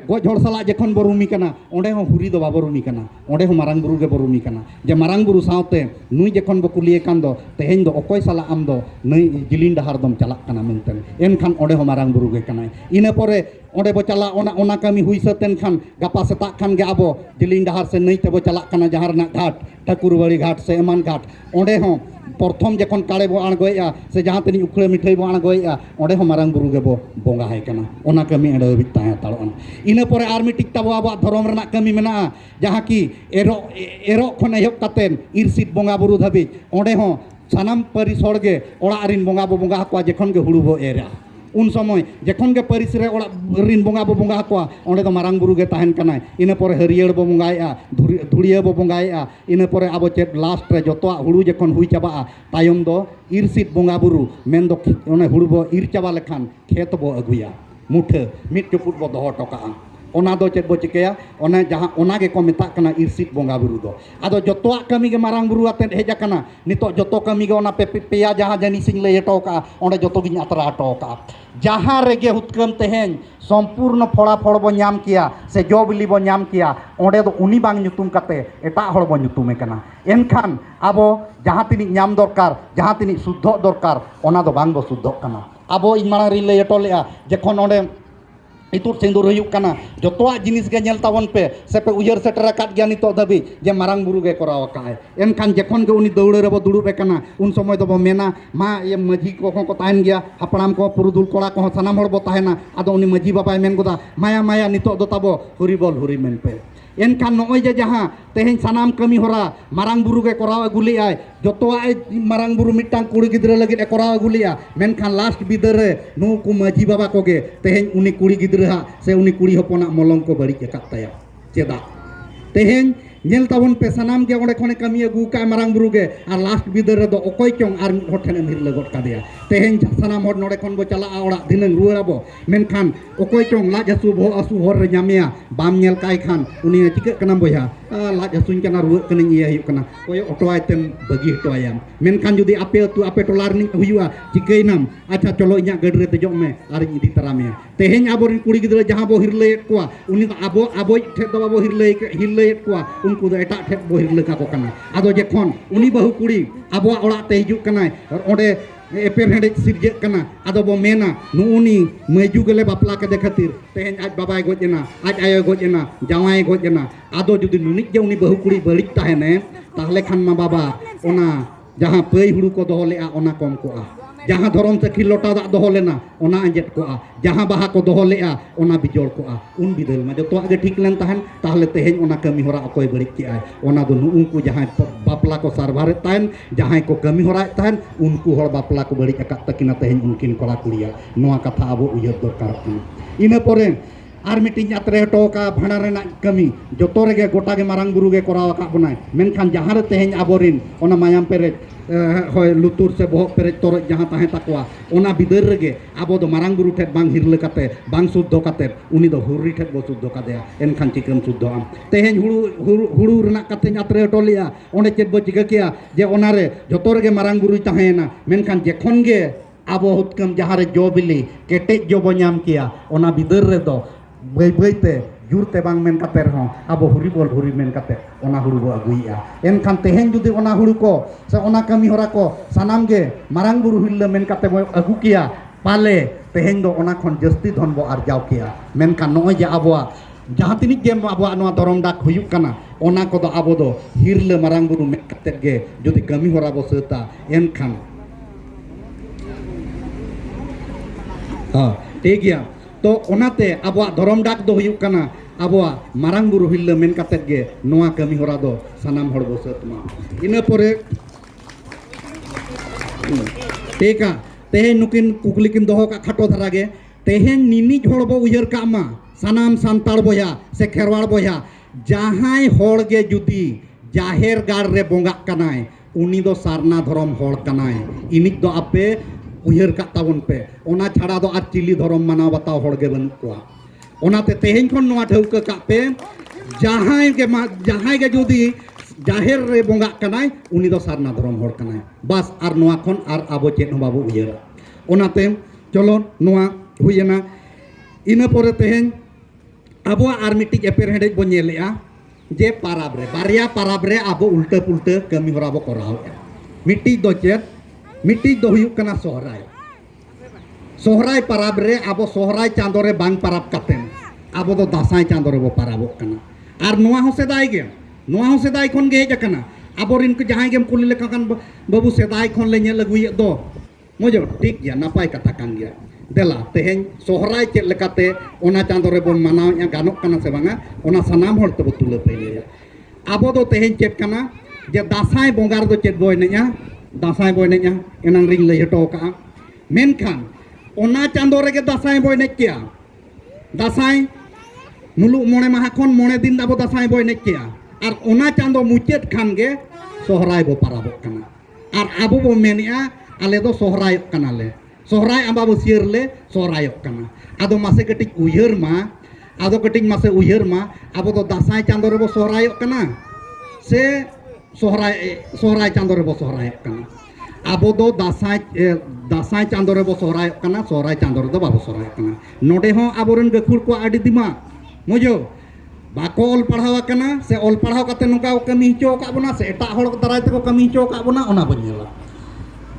goj hol sala jekon bo rumi kana onde ho huri do babo rumi kana onde ho marang buru ge bo rumi kana je marang buru saute nui jekon bo kuliye kan do tehen do okoy sala am do nui jilin dahar dom chalak kana menten enkhan onde ho marang buru ge kana ina pore onde bo chala ona kami hui saten khan gapa setak khan ge abo jilin dahar se nui te bo chalak kana jahar na ghat ठाकुरबाड़ी घाट से एमान घाट ओंडे हो प्रथम जखन काले बो आणगोया से जहां तनी उखड़े मिठाई बो आणगोया ओंडे हो मारांग बुरु गे बो बोंगा हाय कना ओना कमी एंड हबित ताहे ताळोन इना परे आर मिटिक ताबो आबो धर्म रना कमी मेना जहां की एरो खन एहब कातेन इरसित बोंगा बुरु धाबि ओंडे हो सानाम परिसर गे ओड़ा रिन बोंगा बो बोंगा हाकवा जखन गे हुड़ु बो एरा उन समय जखन के परिस रे ओड़ा रिन बोंगा बो बोंगा हाकवा ओंडे दो मारांग बुरु गे ताहेन कना इना परे हरियर बो बोंगाया धुड़िया बो बोंगाया इना परे आबो चेत लास्ट रे जतोआ हुड़ु जखन हुई चाबा तायम दो इरसित बोंगा बुरु मेन दो ओने हुड़ु बो इर चाबा लेखान खेत बो अगुया मुठे मिट चुपुट बो दोहो टोका ओना दो चेत बो चिकेया ओने जहां ओना गे को मेता कना इरसित बोंगा बुरु दो आदो जतोआ कमी गे मारांग बुरु आते हेज कना नितो जतो कमी गे ओना पेया जहां जनी सिंह ले टोका ओंडे जतो गिन अतरा टोका जहां रेगे हुतकम तेहेन संपूर्ण फोड़ा फोड़ बो नाम किया से जो बिली बो नाम किया ओंडे दो उनी बांग nyutum कते एटा हड़ बो nyutume कना एनखान आबो जहां तिनी नाम दरकार जहां तिनी शुद्ध दरकार ओना दो बांग बो शुद्ध कना आबो इमाना रि ले एटोलेआ जखन ओंडे इतुर सिंदूर हुयुक कना जतोआ जिनिस गे नेल तावन पे से पे उयर सेटर काट गया नितो दबी जे मारांग बुरु गे कराव काय एनखान जखन गे उनी दौड़े रे बो दुड़ुबे कना उन समय दो बो मेना मा ये मझी को ताहन गया हपड़ाम को पुरुदुल कोड़ा को सनाम हड़ बो ताहेना आदो उनी मझी बाबाय मेन गोदा माया नितो दो ताबो हुरिबोल हुरि मेन पे एनखान नोय जे जहां तेहेन सनाम कमी होरा मारांग बुरु गे कराव अगुली आय जतोआ मारांग बुरु मिटांग कुड़ी गिद्रा लगित ए कराव अगुलिया मेनखान लास्ट बिदर रे नुकु मझी बाबा को गे तेहेन उनी कुड़ी गिद्रा हा से उनी कुड़ी हपना मलंग को बड़ी एकात ताया चेदा तेहेन नेल तावन पे सनाम गे ओंडे खने कमी अगु का मारांग बुरु गे आर लास्ट बिदर रे दो ओकोय चोंग आर मिट होठेन मिर लगोट कादिया तेहेन सनाम हर नोडे खन बो चला ओड़ा दिनंग रुआबो मेनखान ओकोय चोंग लाज हसु भो असु हर रे ᱧᱟᱢᱮᱭᱟ बाम नेल काय खान उनी चिक कना बोया लाज हसुन कना रुआ कनिं इया हुयुक कना कोय ऑटोआय तेम बगी हटोयाम मेनखान जुदी आपे टोलार नि हुयुआ चिकैनाम अच्छा चलो इᱧᱟ गड रे तेजोग मे are इदी तरामेया Teheny aborin kuri gidra jaha bo hirle kuah, uni do abo thet do abo hirle kuah, unku do etak thet bo hirle kako kana. Ado jekhon uni bahu kuri abo orak te hijuk kanai, onde eper hendek sirjek kana. Ado bo mena nu uni maju gele bapla kade khatir. Teheny aj babai goj ena, aj ayo goj ena, jawai goj ena. Ado judi nunik je uni bahu kuri balik tahene, tahle khan ma baba ona jaha pei huru ko doho lea ona kom koa. Jaha dhorom se khilota dak doho lena ona anjet koa, jaha baha ko doho lea ona bijol koa. Un bidel ma joto age thik len tahan tahle teheny ona kami hora okoy barik ki ai. Ona do nu unku jaha bapla ko sarbaret tahan, jaha ko kami hora tahan unku hor bapla ko barik akak takina teheny unkin kola kuliah. Noa katha abo uyar dorkar kana. Ina pore ar miting atre toka bhana renak kami joto rege gota ge marang buru ge koraw akak bonai. Menkhan jaha re teheny aborin ona mayam peret hoy lutur se bohok peret torot jaha tahe takwa ona bidar rege abo do marang buru thet bang hirle kate bang suddho kate uni do hurri thet bo suddho kadea enkhan chikem suddho am teheny huru renak kate atre tolia onde chet bo chiga kia je onare joto rege marang buru tahena menkhan jekhon ge abo hutkam jaha re jo bili ketek jo bo nyam kia ona bidar re do bai te jurte bang men kater ho abo huri men kater ona huru bo aguia enkhan teheny judi ona huru ko se ona kami hora ko sanam ge marang buru hille men kate bo agu kia pale teheny do ona khon jasti dhon bo arjau kia menkhan noy je abo jaha tinik ge abo noa dorom dak huyuk kana ona ko do abo do hirle marang buru men kater ge judi kami hora bo seta enkhan ठीक गया तो ओनाते आबोआ धरम डाक दो हुयुक kana आबोआ marang buru hille men katet ge noa kami hora do sanam hor bo setma ina pore teka teheny nukin kukli kin doho ka khato dhara ge teheny ninij hor bo uyar ka ma sanam santar boya se kherwal boya jahai hor ge judi jaher gar re bongak kanai uni do sarna dhorom hor kanai inik do ape uyar kak tabon pe ona chhara do ar chili dhorom manaw bataw hor ge banuk koa onate teheny khon noa dhauka kak pe jahai ge judi jaher re bongak kanai uni do sarna dhorom hor kanai bas ar noa khon ar abo chet ho babu uyar onate cholo noa huyena ina pore teheny abo ar mitik eper hedej bo nyelea je parab re barya parab re abo ulta pulta kami hora bo korau mitik do chet mitik do huyuk kana sohrai parab re abo sohrai chando re bang parab katen abo do dasai chando re bo parabok kana ar noa ho sedai khon ge hej kana aborin ko jahay gem kuli leka kan babu sedai khon le nyel agui do mojo tik ya napai katakan dia dela teheny sohrai chet lekate ona chando re bo manaw nya ganok kana se banga ona sanam hor to tule pele abo do teheny chet kana je dasai bongar do chet boy nya dasai boy nya enang ring le heto ka menkhan ona chando rege dasai boy nek kia dasai muluk mone maha khon mone din abo dasai boy nek kia ar ona chando muchet khan ge sohrai bo parabok kana ar abo bo menia ale do sohrai kana le sohrai amba bo sier le sohrai kana ado mase ketik uyar ma ado ketik mase uyar ma abo do dasai chando re bo sohrai kana se sohrai chando re bo sohrai kana abo do dasai chando re bo sohrai kana sohrai chando re do babo sohrai kana node ho aboren gakhur ko adi dima mojo bako ol padhaw kana se ol padhaw kate nongka kami hicho ka bona se etak hor darai te ko kami hicho ka bona ona bon nyela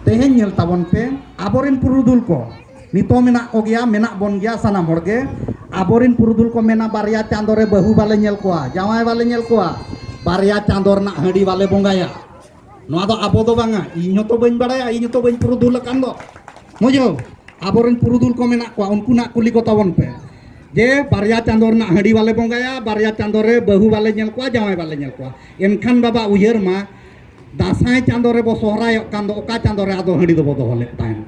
teheny nyel tabon pe aboren purudul ko nito menak ko gya menak bon gya sanam hor ge aboren purudul ko mena barya chando re bahu bale nyel koa jawai bale nyel koa barya candor nak hadi bale bongaya noa do abo do banga inyo to bain badaya inyo to bain purudul kan do mojo aboren purudul ko menak koa unku nak kuli ko tabon pe je barya candor nak hadi bale bongaya barya candore bahu bale nyel koa jawai bale nyel koa enkhan baba uyar ma dasai candore bo sohrai kan do oka candore ado hadi do bo do hole tain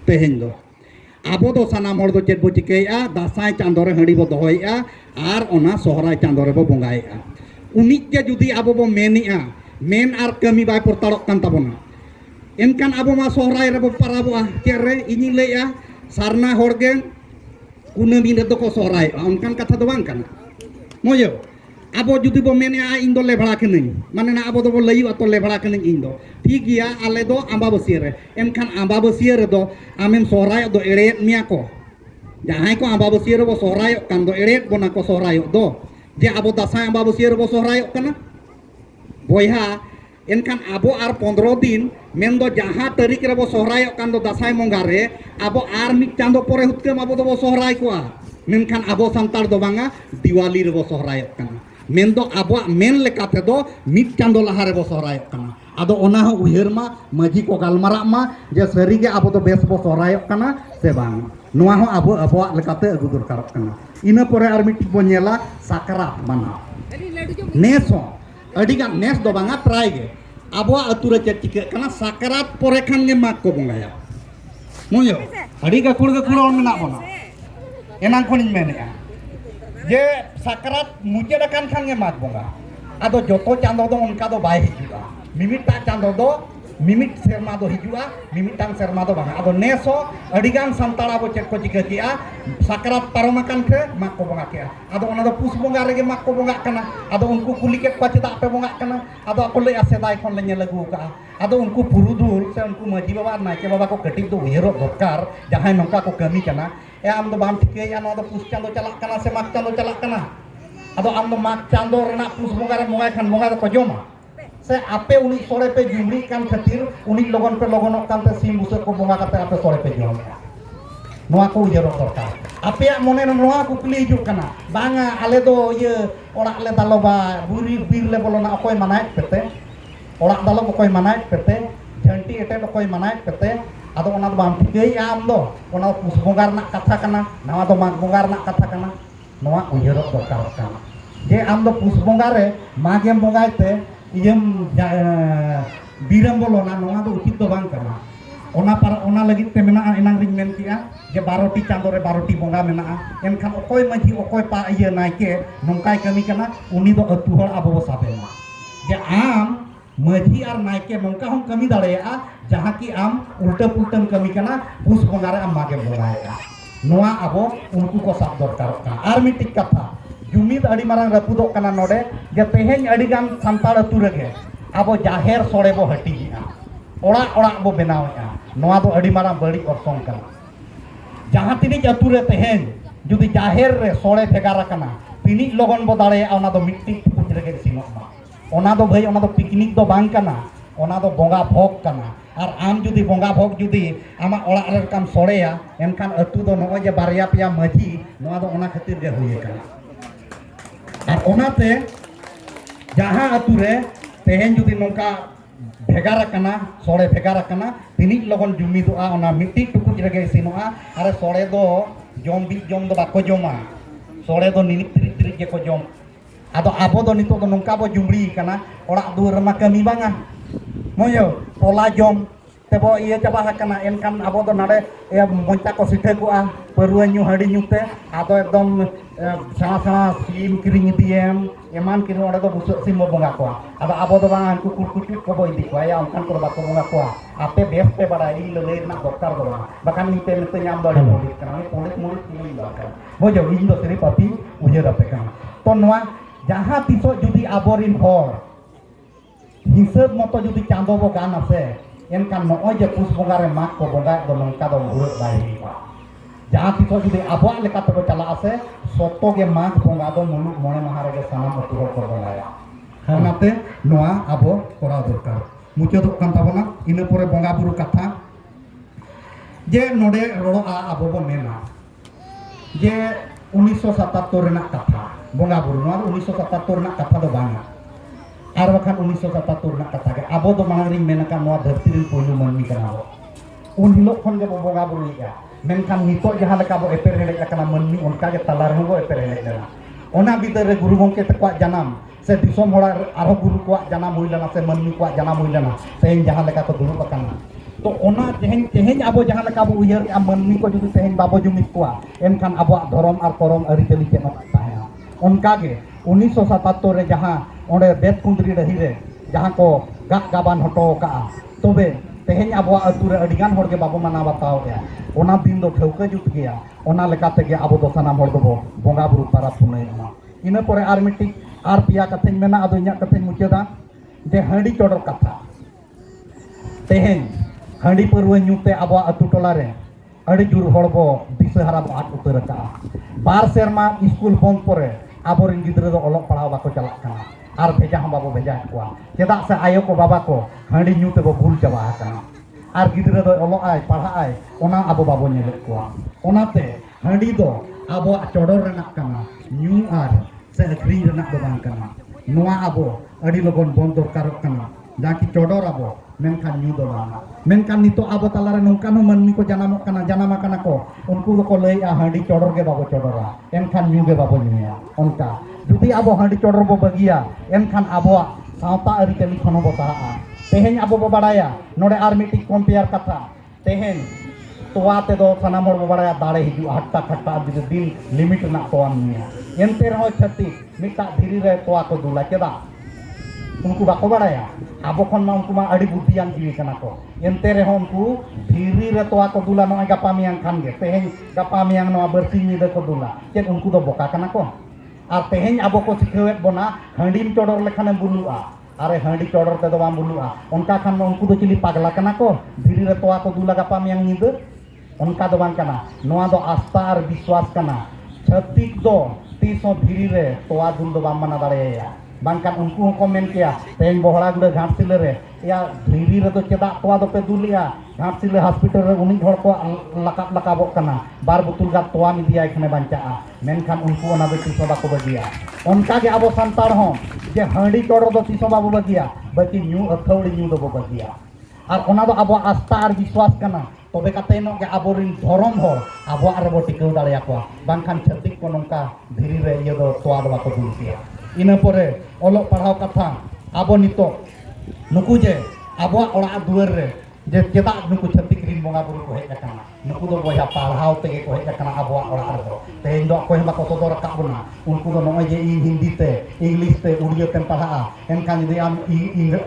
teheny do abo do sanam hor do chet bo chikeya dasai candore hadi bo dohoya ar ona sohrai candore bo bongaia unik ge judi abo bo menia men ar kami bai portarok kan tabona enkhan abo ma sohrai re bo parabo kere ini leya sarna hor ge kunami re do ko sohrai onkan katha do bang kana moyo abo judi bo menia indo le bhara kening mane na abo do bo layu ato le bhara kening indo ठीक गया आले दो आंबा बसियर एमखान आंबा बसियर दो आमेम सोहराय दो एड़ेत मिया को Jahay ko ambabusia rebo sohrayok kan do eret bona ko sohrayok do. Je abo dasai ambabusia rebo sohrayok kana. Boyha enkan abo ar 15 din mendo jaha tarik rebo sohrayok kan do dasai mongare abo ar mid chando pore hutkem abo do sohray ko menkan abo santar do banga Diwali rebo sohrayok kana. Mendo abo men lekate do mid chando laha rebo sohrayok kana. Ado ona ho uher ma maji ko galmarak ma je sari ge abo do bes bo sohrayok kana se bang. Noa ho abo lekate agu dorkar kana. Ina pore ar mid bo nyela sakrat mana. Neso adigan nes do banga try ge. Abo atura cetik kana sakrat pore kan ge mak ko bongaya. Moyo adiga kurga kuron menak bona. Enang konin menea. Je sakrat mujadakan kan ge mak bonga. Ado joto chando do onka do bai hijuga. Mimit ta chando do mimit serma do hijuga, mimit tang serma do banga. Ado neso adigan santara bo cek ko jika kia sakrat paromakan ke mak ko bonga kia. Ado ona do pus bonga rege mak ko bonga kana. Ado unku kuliket pa cita pe bonga kana. Ado aku le asedai kon le lagu ka. Ado unku purudul se unku maji baba naike baba ko ketik do hero dokar jahan nongka ko kami kana. Am do bam tike ya no do pus chando calak kana se mak chando calak kana. Ado am do mak chando rena pus bonga re mongai kan bonga ko joma. Se ape unik sore pe jumri kan khatir unik logon pe logonok kan te sim busuk ko bonga kate ape sore pe jom. Noa ko ujero sorka. Ape ya mone noa ko kuli hijuk kana. Banga ale do ye orak le daloba buri bir le bolona okoy manai pete. Orak dalo okoy manai pete. Janti ete okoy manai pete. Ado ona do bam tikei am do. Ona pus bongar nak katha kana. Nawa do mag bongar nak katha kana. Noa ujero sorka kana. Je am do pus bongare magem bongaite iyem biram bolona noa do ucit do bang kana. Ona lagi te mena enang ring men kia je 12 chando re 12 bonga mena enkan okoy maji okoy pa iya naike nongkai kami kana uni do atu hor abo sabena. Je am maji ar naike nongka hom kami dalea jaha ki am ulta putam kami kana pus bongare am mage bolaya. Noa abo unku ko sab dorkar kana. Ar mitik katha jumid adi marang rapudok kana node je teheny adi gan santar atu rege abo jaher sore bo hati orak bo benawnya. Noa do adi marang bali orsong kana. Jaha tini atu re teheny judi jaher re sore bhegara kana tini logon bo dare ona do mitti puch rege sinok ma. Ona do bhai ona do piknik do bang kana. Ona do bonga bhog kana. Ar am judi bonga bhog judi ama orak re kam sore ya enkan atu do noe je barya pia maji noa do ona khatir ge huye kana. Ar onate jaha atu re teheny judi nongka bhegara kana sore bhegara kana tini logon jumidoa ona miti tukuj rege isinoa are sore do jom do bako joma sore do ninik tirik je ko jom. Ado abo do nitok do nongka bo jumri kana orak duar ma kami banga moyo pola jom tebo iya coba hakana enkan abo do nade ya monca ko sithe ko a perua nyu hadi nyute ado ekdom sama sim kiring diem eman kiring ode do busuk sim mo bonga ko ado abo do bang ku kucut ko bo indi ko ya onkan ko bako bonga ko ape bes pe bada i lele nak dokter do bahkan nite nyam do polis kana polis murid ini bahkan mojo indo seri papi uje dape kana to noa jaha tiso judi aborin hor hisab moto judi chando bo gan ase enkan nooi je pus bongare mak ko bonga do nongka do urut bai jaha tiso judi abo lekate bo chala ase soto ge mak bonga do muluk mone mahare ge sanam atu ko bonga onate noa abo kora dorkar muchadok kan tabona ina pore bonga buru katha je node roro a abo bo mena je 1977 renak katha bonga buru noa 1977 renak katha do banga ar bakan 1977 nak kata ge abo do mangring menakan noa dharti rin poilu manmi kana un hilok khon ge bonga buru ya menkan nito jaha leka bo eper helek kana manmi onka ge talar ho bo eper helek dana ona bidar re guru gongke tekwa janam se disom hora arho guru kwa janam huilana se manmi kwa janam huilana se jaha leka to dulu bakana to ona teheny abo jaha leka bo uyar am manmi ko judi teheny babo jumit kwa enkan abo dhorom ar korom ari teli ke nok taya onka ge 1977 re jaha onde bet kundri dahire jaha ko gak gaban hoto ka tobe teheny abo atu re adigan hor ge babo mana batao ya ona din do theuka jut geya ona lekate ge abo do sanam hor do bonga buru para punai ma ina pore ar mitik ar pia katheng mena ado nya katheng muchada de handi chodor katha teheny handi perwa nyute abo atu tolare ᱟᱹᱰᱤ ᱡᱳᱨ ᱦᱚᱲ ᱵᱚ ᱫᱤᱥᱟᱹᱦᱟᱨᱟ ᱵᱚ ᱟᱫ ᱩᱛᱟᱹᱨ ᱟᱠᱟᱜᱼᱟ 2 ᱥᱮᱨᱢᱟ school ᱵᱚᱱᱫ ᱯᱚᱨᱮ ᱟᱵᱚᱨᱮᱱ ᱜᱤᱫᱽᱨᱟᱹ ᱫᱚ ᱚᱞᱚᱜ ᱯᱟᱲᱦᱟᱣ ᱵᱟᱠᱚ ᱪᱟᱞᱟᱜ ᱠᱟᱱᱟ ᱟᱨ ᱵᱷᱮᱡᱟ ᱦᱚᱸ ᱵᱟᱵᱚ ᱵᱷᱮᱡᱟᱭᱮᱫ ᱠᱚᱣᱟ ᱪᱮᱫᱟᱜ ᱥᱮ ᱟᱭᱳ ᱠᱚ ᱵᱟᱵᱟ ᱠᱚ ᱦᱟᱺᱰᱤ ᱧᱩ ᱛᱮᱵᱚ ᱵᱷᱩᱞ ᱪᱟᱵᱟ ᱟᱠᱟᱱᱟ ᱟᱨ ᱜᱤᱫᱽᱨᱟᱹ ᱫᱚ ᱚᱞᱚᱜᱼᱟᱭ ᱯᱟᱲᱦᱟᱜᱼᱟᱭ ᱚᱱᱟ ᱟᱵᱚ ᱵᱟᱵᱚ ᱧᱮᱞᱮᱫ ᱠᱚᱣᱟ ᱚᱱᱟᱛᱮ ᱦᱟᱺᱰᱤ ᱫᱚ ᱟᱵᱚᱣᱟᱜ ᱪᱚᱰᱚᱨ ᱨᱮᱱᱟᱜ ᱠᱟᱱᱟ ᱧᱩ ᱟᱨ ᱥᱮ ᱟᱹᱠᱷᱨᱤᱧ ᱨᱮᱱᱟᱜ ᱫᱚ ᱵᱟᱝ ᱠᱟᱱᱟ ᱱᱚᱣᱟ ᱟᱵᱚ ᱟᱹᱰᱤ ᱞᱚᱜᱚᱱ ᱵᱚᱱᱫ ᱫᱚᱨᱠᱟᱨᱚᱜ ᱠᱟᱱᱟ ᱡᱟᱠᱤ ᱪᱚᱰᱚᱨ ᱟᱵᱚ ᱢᱮᱱᱠᱷᱟन ᱧᱩ ᱫᱚ ᱵᱟᱝ ᱢᱮᱱᱠᱷᱟन ᱱᱤᱛᱚᱜ ᱟᱵᱚ ᱛᱟᱞᱟᱨᱮ ᱱᱚᱝᱠᱟᱱ ᱦᱚᱸ ᱢᱟᱹᱱᱢᱤ ᱠᱚ ᱡᱟᱱᱟᱢᱚᱜ ᱠᱟᱱᱟ ᱡᱟᱱᱟᱢ ᱟᱠᱟᱱᱟ ko unku doko laya handi codor ge babo codora enkhan nyu ge babo nyuya onka judi abo handi codor bo bagia enkhan abo sawta ari kali khono bo taha teheny abo bo badaya node ar miti compare katha teheny toa te do sanam hor bo badaya dare hiju hatta khatta judi din limit na toa nyuya ente reho chati mita dhiri re toa ko dula cheda unku bako badaya abo khon ma unku ma adi buddhiyan jiwi kana ko ente reho unku dhiri re toa ko dula no gapa miang khan ge teheny gapa miang no bersih ni de ko dula chet unku do boka kana ko ar teheny abo ko sikhewet bona handim codor lekhane bulua are handi codor te do bam bulua onka khan ma unku do chili pagla kana ko dhiri re toa ko dula gapa miang ni de onka do bang kana noa do asta ar biswas kana chhatik do tiso dhiri re toa dul do bam mana dare ya bangkan unku ko men kia teheny bohla gude ghatsile re ya dhiri re do cheda toa do pe dulia ghatsile hospital re uni hor ko lakabok kana bar butul gat toa mi dia ekhane bancaa menkhan unku ona do tiso bako bagia onka ge abo santar ho je handi codor do tiso babo bagia baki nyu athawdi nyu do bagia ar ona do abo asta ar biswas kana tobe kateno ge aborin dhorom hor abo ar bo tikau dare akwa bangkhan chhatik ko nongka dhiri re ye do toa do bako dulsia ina pore olok parhau katha abo nito nuku je abo ora duar re je cheda nuku chhatik rin bonga buru ko hej akana nuku do boya parhau tege ko hej akana abo ora re teheny do ko bako todor rakab bona unku do noy je hindi te english te urdu tem parhaa enkhan jodi am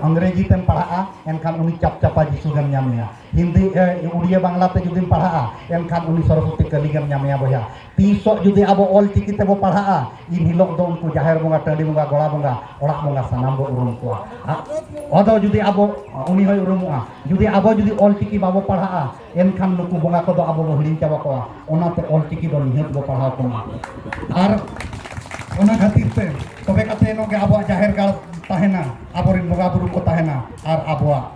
अंग्रेजी tem parhaa enkhan uni cap capa jisu gam nyamya hindi udia bangla te jodi parhaa enkhan uni saraswati kali gam nyamya boya tiso jodi abo ol tiki te bo parhaa in hilok do unku jaher bonga tadi bonga gola bonga orak bonga sanam bo urum ko odo jodi abo uni hoy urumua jodi abo jodi ol tiki babo parhaa enkhan nuku bonga ko do abo bo hiling chaba ko onate ol tiki do nihet bo parhaa ko ar ona khatir te tobe kateno ge abo jaher gal tahena aborin bonga buru ko tahena ar abo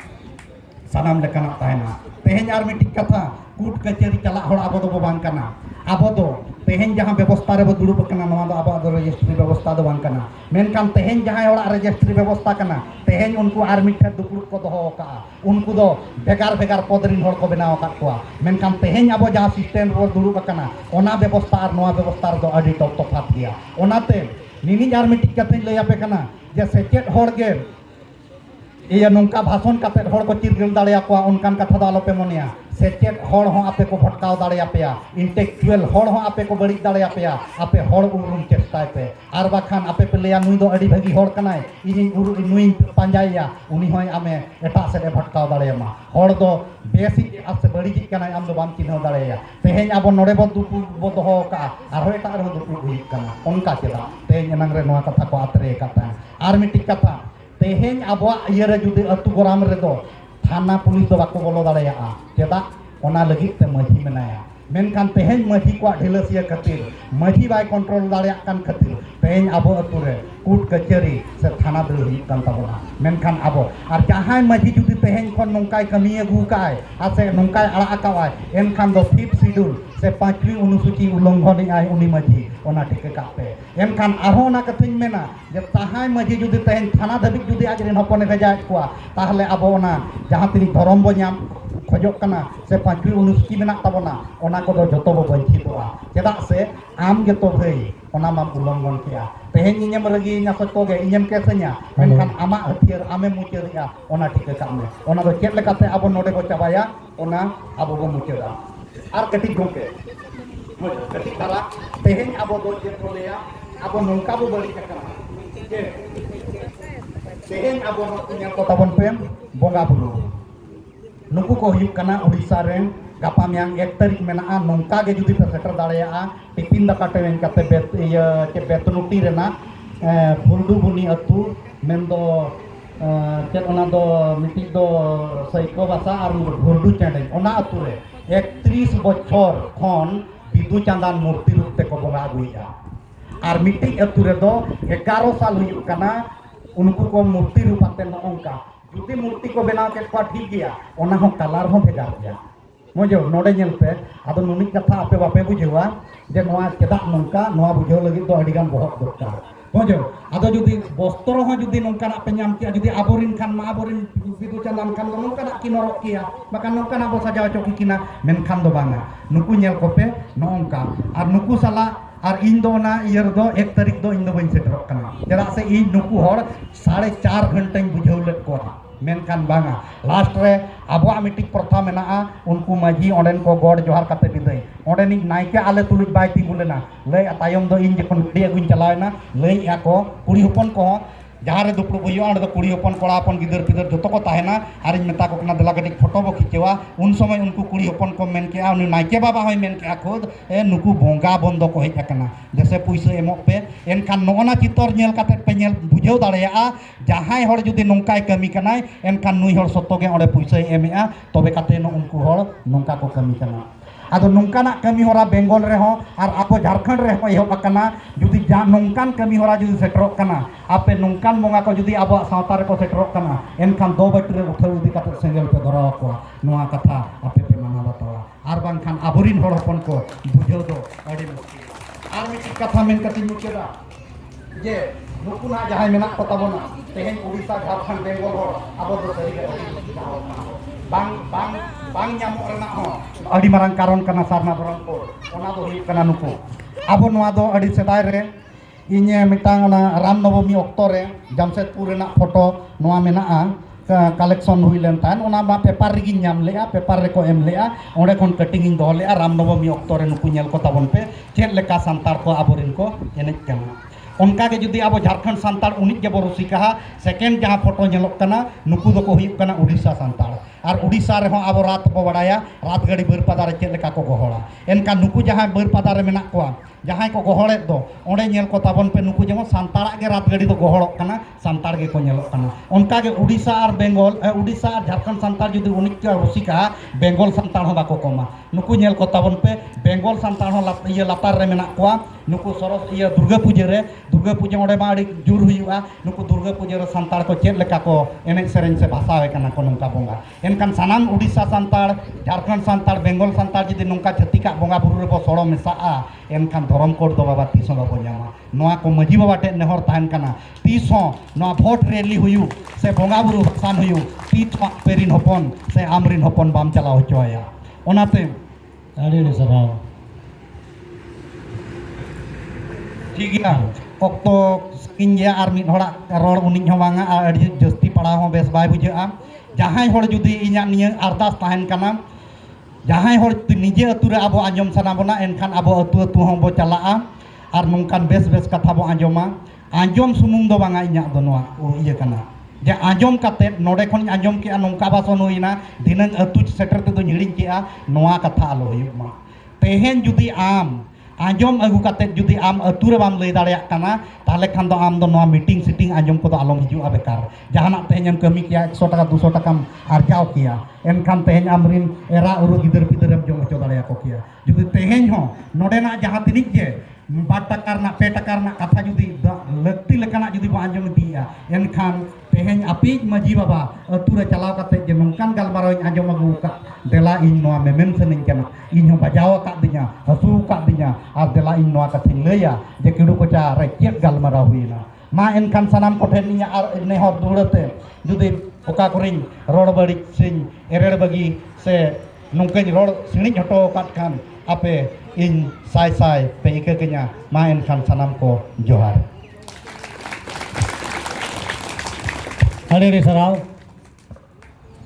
sanam lekana tahena teheny ar mitik katha kut kacheri chala hor abo do bang kana abo do teheny jahan ব্যবস্থা re bo duduk kana noa do abo do registry ব্যবস্থা do bang kana menkan teheny jahan hor registry ব্যবস্থা kana teheny unku ar mitha dupur ko doho ka unku do begar begar podrin hor ko benaw kat koa menkan teheny abo jahan system ro duduk kana ona ব্যবস্থা ar noa ব্যবস্থা do adi tofat gea onate nini ar mitik kathen lay ape kana je sechet hor ge iya nongka bhason kate hor ko chirgil dare akwa onkan katha do alope monia sechet hor ho ape ko bhatkaw dare apea intellectual hor ho ape ko bari dare apea ape hor urum chestai pe ar bakhan ape pe leya nui do adi bhagi hor kanai ini uru nui panjaya uni hoy ame eta sede bhatkaw dare ma hor do besi ase bari jik kanai am do bam chinhaw dare ya teheny abo node bo dupu bo doho ka ar ho eta re dupu huik kana onka cheda teheny nang re noa katha ko atre kata ar mitik katha teheny abo iere judi atu goram re do थाना police do bako bolo dareya cheda ona lagit te maji menaya menkan teheny maji ko ढिलसिया खातिर maji bai control dareya kan खातिर teheny abo atu re kut kachari se thana dul hi kan tabona menkan abo ar jahan maji judi teheny kon nongkai kami agu kai ase nongkai ala akawai enkan do 5th schedule se 5wi অনুসূচি উলঙ্ঘন ai uni maji ona thike kape enkan arho na kathing mena je tahay maji judi teheny thana dhabik judi ajren hopone beja koa tahle abo ona jahan tini dhorom bo nyam khojok kana se 5wi অনুসূচি menak tabona ona ko do joto bo banchi toa chedak se am geto bhai ona mam ulongon kia teheny inyam ragi nya ko ge inyam kesenya menkan ama hatiar ame muceria ona thike kame ona do chet lekate abo node ko cabaya ona abo bo mucera ar ketik gongke ketik tara teheny abo do jet roleya abo nongka bo bali kana teheny abo punya kota bon pem bonga buru nuku ko huyuk kana Odisha ren gapa miang 1 tarik menaa nongka ge judi pe setter dareya tipin da katewen kate bet iya ke betunuti rena fuldu buni atu mendo chet ona do mitik do saiko basa ar fuldu chende ona atu re 31 বছর খন বিদু চাঁদান মূর্তি রূপ তেको বঙ্गा আগুইয়া আর মিটি আतु रेदो 11 साल हुई कना उनको को मूर्ति रूप आते नोंका जुदी मूर्ति को बनाव के को ठीक गया ओना हो कलर हो भेगार गया मजो नोडे नेल पे आदो नुनी कथा आपे बापे बुझेवा जे नोआ केदा नोंका नोआ बुझेव लगी तो अडिगान बहुत दरकार मजो आदो जुदी वस्त्र हो जुदी नोंका ना पे नाम किया जुदी आबोरिन खान मा आबोरिन बिदु चांदान खान नोंका ना किनरक किया बाकान नोंका ना बो सजाव चोकी किना मेनखान दो बांगा नुकु नेल कोपे नोंका और नुकु साला और इन दो ना इयर दो 1 तारीख दो इन दो बइन सेटरक कना चेदा से इन नुकु हर 4.5 घंटा बुझेव लेत को मेनखान बांगा लास्ट रे आबो मिटिक प्रथा मेना उनको माजी ओडेन को गॉड जोहार काते बिदाय ओडेन नायके आले तुलुज बाय तिंगुलेना लय तायम दो इन जखन डी अगुन चलावना लय या को कुड़ी हपन को जहाँ रे दुपड़ बुझो अंडे कुड़ी हपन कोड़ा हपन गिदर पिदर जो को ताहेना और इन मेता को दला कटी फोटो बो खिंचवा उन समय उनको कुड़ी हपन को मेन के उन नायके बाबा होय मेन के खुद ए नुकु बोंगा बंद को हेज अकना जैसे पैसा एमो पे एनखान नोना चितर नेल काते पे नेल बुझेव दाड़ेया जहां हर जुदी नोंकाय कमी कनाय एनखान नुई हर सत्तोगे ओडे पैसा एमेआ तबे काते न उनको हर नोंका को कमी कना आदो नोंकाना कमी होरा बेंगल रे हो और आपो झारखंड रे हो एहब अकना जुदी जा नोंकान कमी होरा जुदी सेटरक कना आपे नोंकान बोंगा को जुदी आबो सावता रे को सेटरक कना एनखान दो बट रे उठाव जुदी काते सेंगल पे धराव को नोआ कथा आपे पे माना बतावा आर बांखान आबोरिन हर हपन को बुझेव दो अडी मुश्किल आर मिटी कथा मेन कति मुकेदा जे नुकुना जहां मेना को ताबोना तेहेन उड़ीसा झारखंड बेंगल हर आबो दो सही बांग बांग बांग ᱧᱟᱢᱚᱜ ᱨᱮᱱᱟᱜ ᱦᱚᱸ ᱟᱹᱰᱤ ᱢᱟᱨᱟᱝ ᱠᱟᱨᱚᱱ ᱠᱟᱱᱟ ᱥᱟᱨᱱᱟ ᱫᱷᱚᱨᱚᱢ ᱠᱚ ᱚᱱᱟ ᱫᱚ ᱦᱩᱭᱩᱜ ᱠᱟᱱᱟ ᱱᱩᱠᱩ ᱟᱵᱚ ᱱᱚᱣᱟ ᱫᱚ ᱟᱹᱰᱤ ᱥᱮᱫᱟᱭ ᱨᱮ ᱤᱧ ᱢᱤᱫᱴᱟᱝ ᱚᱱᱟ ᱨᱟᱢ ᱱᱚᱵᱚᱢᱤ ᱚᱠᱛᱚ ᱨᱮ ᱡᱟᱢᱥᱮᱫᱽᱯᱩᱨ ᱨᱮᱱᱟᱜ ᱯᱷᱚᱴᱚ ᱱᱚᱣᱟ ᱢᱮᱱᱟᱜᱼᱟ कलेक्शन हुई लेन तान ओना मा पेपर रे गिन नाम लेआ पेपर रे को एम लेआ ओंडे खन कटिंग इन दो लेआ राम नवमी अक्तो रे नुकु नेल को ताबन पे चेद लेका संतार को आबोरिन को एनेज कना उनका के जुदी अब झारखंड संतार उनिक के बरुसिका सेकेंड जहां फोटो नेलोक कना नुकु दो को हुई कना उड़ीसा संतार और उड़ीसा रे हो अब रात को बड़ाया रात गड़ी बरपादा रे चेद लेका को गोहड़ा एनका नुकु जहां बरपादा रे मेना को जहां को गोहड़े दो ओंडे नेल को ताबन पे नुकु जेमो संतारा के रात गड़ी तो गोहड़क कना संतार के को नेलोक कना उनका के उड़ीसा और बेंगल उड़ीसा और झारखंड संतार जुदी उनिक के रसिका बेंगल संतार हो बाको कोमा नुकु नेल को ताबन पे बेंगल संतार हो ये लातार रे मेना को नुकु सरस ये दुर्गा पूजा ओंडे मा आड़ी जुर हुआ नुकु दुर्गा पूजा रे संतार को चेद लेका को एने सेरेन से भाषा कना को नंका बोंगा एनकान सानाम उड़ीसा संतार झारखंड संतार बेंगल संतार जुदी नंका छतिका बोंगा बुरु रे बो सड़ो मेसाआ एनकान धरम कोड दो बाबा तीसो बाबो ᱧᱟᱢᱟ नोआ को मजी बाबा टे नेहर ताहन कना तीसो नोआ भोट रैली हुयु से बोंगा बुरु हसान हुयु तीत पेरिन हपन से आमरिन हपन बाम चलाव होचोया ओनाते आड़ी सभा ठीक गया अक्तो स्किन गया आर मिद हड़ा रोड उनिज हो बांगा आड़ी जस्ती पड़ा हो बेस बाय बुझा जहां हड़ जुदी इना निया अरदास ताहन कना जहां हड़ निजे अतु रे आबो आंजम सना बोना एनखान आबो अतु अतु हो बो चलाआ और नोंकान बेस बेस कथा बो आंजमा आंजम सुमुंग दो बांगा इना दो नोआ इया कना जे आंजम काते नोडे खन आंजम के नोंका बासन होइना दिनन अतु सेटर ते दो हिड़िन के नोआ कथा आलो हुयुमा तेहेन जुदी आम आंजम अगु काते जुदी आम अतु रे बाम लई दाड़िया कना ताले खान दो आम दो नोआ मीटिंग सिटिंग आंजम को दो आलम हिजुआ बेकार जहाना तेहेन कमी किया 100 टाका 200 टाका आरजाव किया एनखान तेहेन आमरिन एरा उरु गिदर पिदर जम होचो दाड़िया को किया जुदी तेहेन हो नोडेना जहां तिनिक जे 2 टाका रना 2 टाका रना कथा जुदी लक्ति लेकाना जुदी बो आंजम दिया एनखान तेहेन अपिज मजी बाबा अतु रे चलाव काते जे नोंकान गालमाराव आंजम अगु का देला इन नोआ मेमेन सनिन कना इन हो बजाव का दिया हसु का दिया और देला इन नोआ कथि लैया जे किडु कोचा रे चेक गालमाराव हुइना मा एनखान सनाम कोठे निया और नेहर दुड़ते जुदी ओका कोरिन रोड बड़ी सिंह एरेड़ बगी से नोंकन रोड सिणिज हटो काट खान आपे इन साय साय पे इके कन्या मा एनखान सनाम को जोहार अरे रे सराव